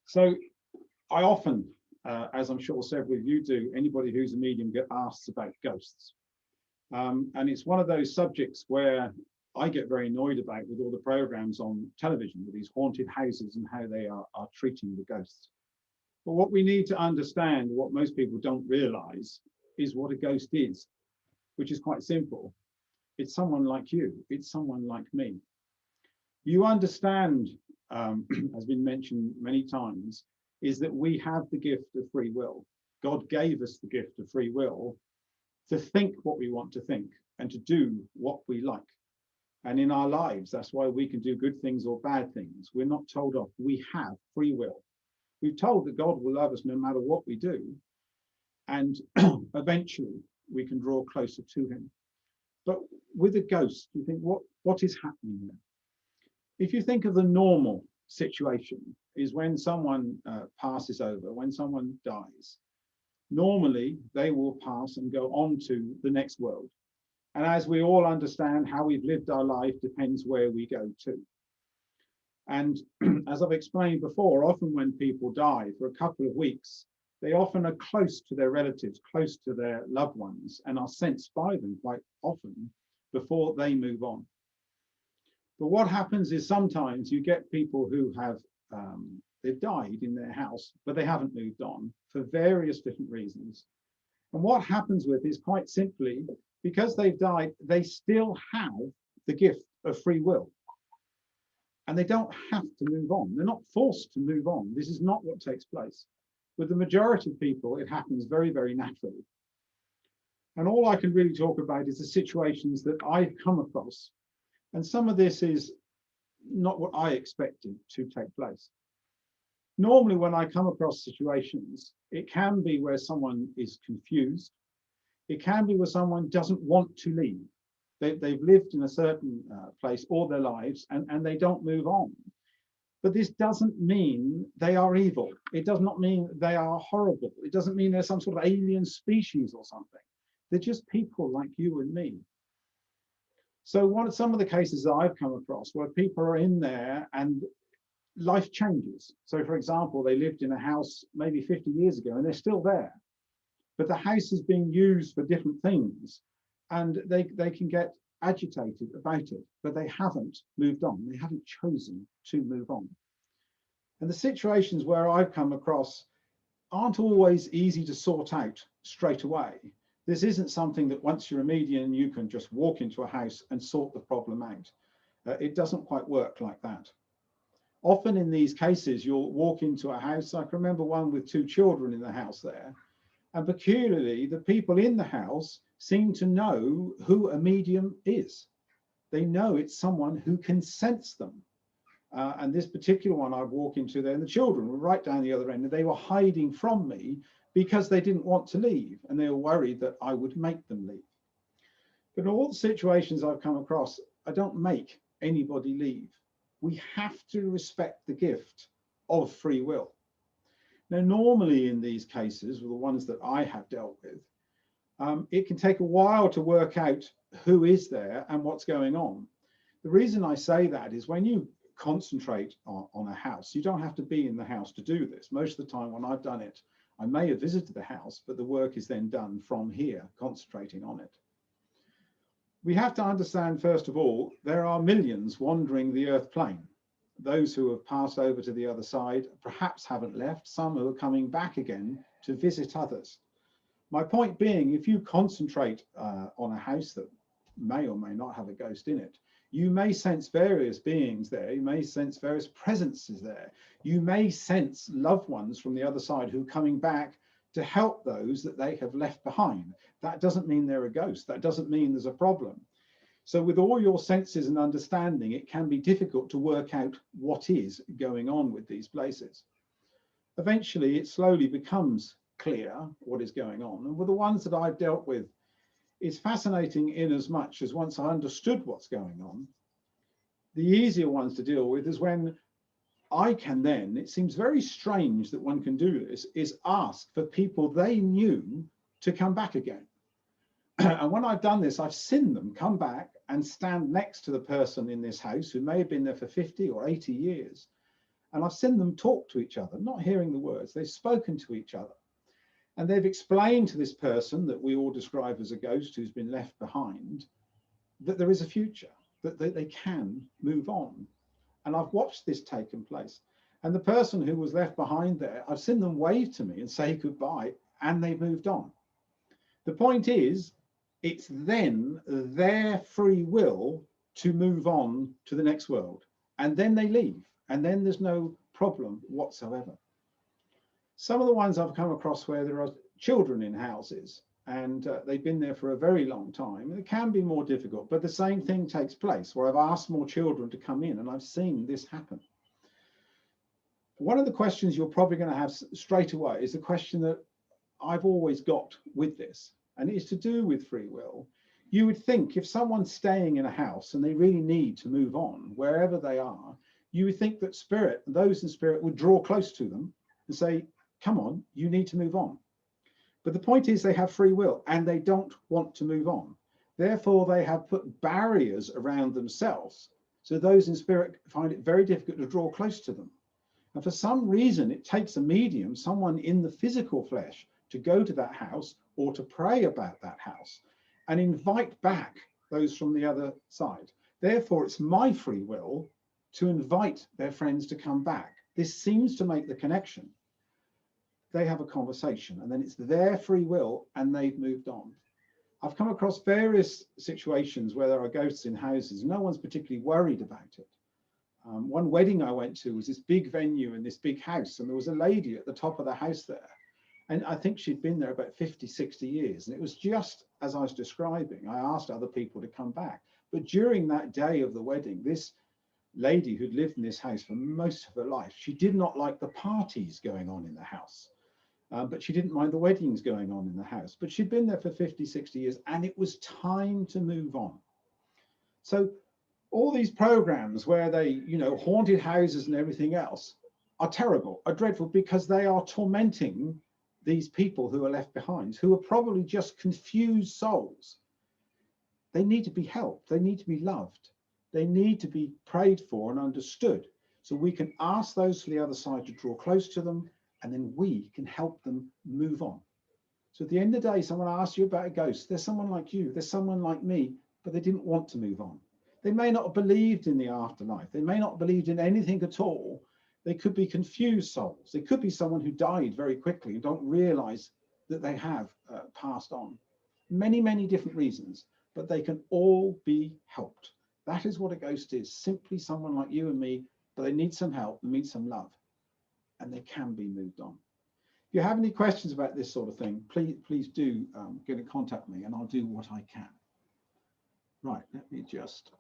So I often, as I'm sure several of you do, anybody who's a medium get asked about ghosts. And it's one of those subjects where I get very annoyed about with all the programs on television with these haunted houses and how they are treating the ghosts. But what we need to understand, what most people don't realize, is what a ghost is, which is quite simple. It's someone like you, it's someone like me. You understand, has been mentioned many times, is that we have the gift of free will. God gave us the gift of free will to think what we want to think and to do what we like. And in our lives, that's why we can do good things or bad things. We're not told off. We have free will. We're told that God will love us no matter what we do. And eventually we can draw closer to him. But with a ghost, you think, what is happening there? If you think of the normal situation, is when someone passes over, when someone dies, normally they will pass and go on to the next world. And as we all understand, how we've lived our life depends where we go to. And as I've explained before, often when people die for a couple of weeks, they often are close to their relatives, close to their loved ones, and are sensed by them quite often before they move on. But what happens is sometimes you get people who have, they've died in their house, but they haven't moved on for various different reasons. And what happens with is quite simply, because they've died, they still have the gift of free will. And they don't have to move on. They're not forced to move on. This is not what takes place. With the majority of people, it happens very, very naturally. And all I can really talk about is the situations that I've come across. And some of this is not what I expected to take place. Normally, when I come across situations, it can be where someone is confused. It can be where someone doesn't want to leave. They've lived in a certain place all their lives and they don't move on. But this doesn't mean they are evil. It does not mean they are horrible. It doesn't mean they're some sort of alien species or something. They're just people like you and me. So some of the cases that I've come across where people are in there and life changes. So for example, they lived in a house maybe 50 years ago and they're still there, but the house is being used for different things and they can get agitated about it, but they haven't moved on. They haven't chosen to move on. And the situations where I've come across aren't always easy to sort out straight away. This isn't something that once you're a medium, you can just walk into a house and sort the problem out. It doesn't quite work like that. Often in these cases, you'll walk into a house. I can remember one with 2 children in the house there. And peculiarly, the people in the house seem to know who a medium is. They know it's someone who can sense them. And this particular one I've walked into there, and the children were right down the other end, and they were hiding from me because they didn't want to leave, and they were worried that I would make them leave. But in all the situations I've come across, I don't make anybody leave. We have to respect the gift of free will. Now, normally in these cases, the ones that I have dealt with, it can take a while to work out who is there and what's going on. The reason I say that is when you concentrate on a house, you don't have to be in the house to do this. Most of the time when I've done it, I may have visited the house, but the work is then done from here, concentrating on it. We have to understand, first of all, there are millions wandering the earth plane. Those who have passed over to the other side perhaps haven't left, some who are coming back again to visit others. My point being, if you concentrate on a house that may or may not have a ghost in it, you may sense various beings there, you may sense various presences there, you may sense loved ones from the other side who are coming back to help those that they have left behind. That doesn't mean they're a ghost, that doesn't mean there's a problem. So with all your senses and understanding, it can be difficult to work out what is going on with these places. Eventually, it slowly becomes clear what is going on. And with the ones that I've dealt with, it's fascinating in as much as once I understood what's going on, the easier ones to deal with is when I can then, it seems very strange that one can do this, is ask for people they knew to come back again. And when I've done this, I've seen them come back and stand next to the person in this house who may have been there for 50 or 80 years. And I've seen them talk to each other, not hearing the words. They've spoken to each other. And they've explained to this person that we all describe as a ghost who's been left behind, that there is a future, that they can move on. And I've watched this taking place. And the person who was left behind there, I've seen them wave to me and say goodbye, and they've moved on. The point is, it's then their free will to move on to the next world. And then they leave, and then there's no problem whatsoever. Some of the ones I've come across where there are children in houses and they've been there for a very long time, it can be more difficult, but the same thing takes place where I've asked more children to come in and I've seen this happen. One of the questions you're probably going to have straight away is the question that I've always got with this, and it's to do with free will. You would think if someone's staying in a house and they really need to move on wherever they are, you would think that spirit, those in spirit, would draw close to them and say, come on, you need to move on. But the point is they have free will and they don't want to move on. Therefore, they have put barriers around themselves. So those in spirit find it very difficult to draw close to them. And for some reason, it takes a medium, someone in the physical flesh, to go to that house or to pray about that house and invite back those from the other side. Therefore, it's my free will to invite their friends to come back. This seems to make the connection. They have a conversation and then it's their free will and they've moved on. I've come across various situations where there are ghosts in houses. No one's particularly worried about it. One wedding I went to was this big venue in this big house, and there was a lady at the top of the house there. And I think she'd been there about 50, 60 years. And it was just as I was describing. I asked other people to come back. But during that day of the wedding, this lady who'd lived in this house for most of her life, she did not like the parties going on in the house. But she didn't mind the weddings going on in the house. But she'd been there for 50, 60 years, and it was time to move on. So all these programs where they, you know, haunted houses and everything else are terrible, are dreadful, because they are tormenting these people who are left behind, who are probably just confused souls. They need to be helped. They need to be loved. They need to be prayed for and understood. So we can ask those for the other side to draw close to them, and then we can help them move on. So at the end of the day, someone asks you about a ghost. There's someone like you, there's someone like me, but they didn't want to move on. They may not have believed in the afterlife. They may not have believed in anything at all. They could be confused souls. They could be someone who died very quickly and don't realize that they have passed on. Many, many different reasons, but they can all be helped. That is what a ghost is, simply someone like you and me, but they need some help, they need some love, and they can be moved on. If you have any questions about this sort of thing, please do get in contact with me and I'll do what I can. Right, let me just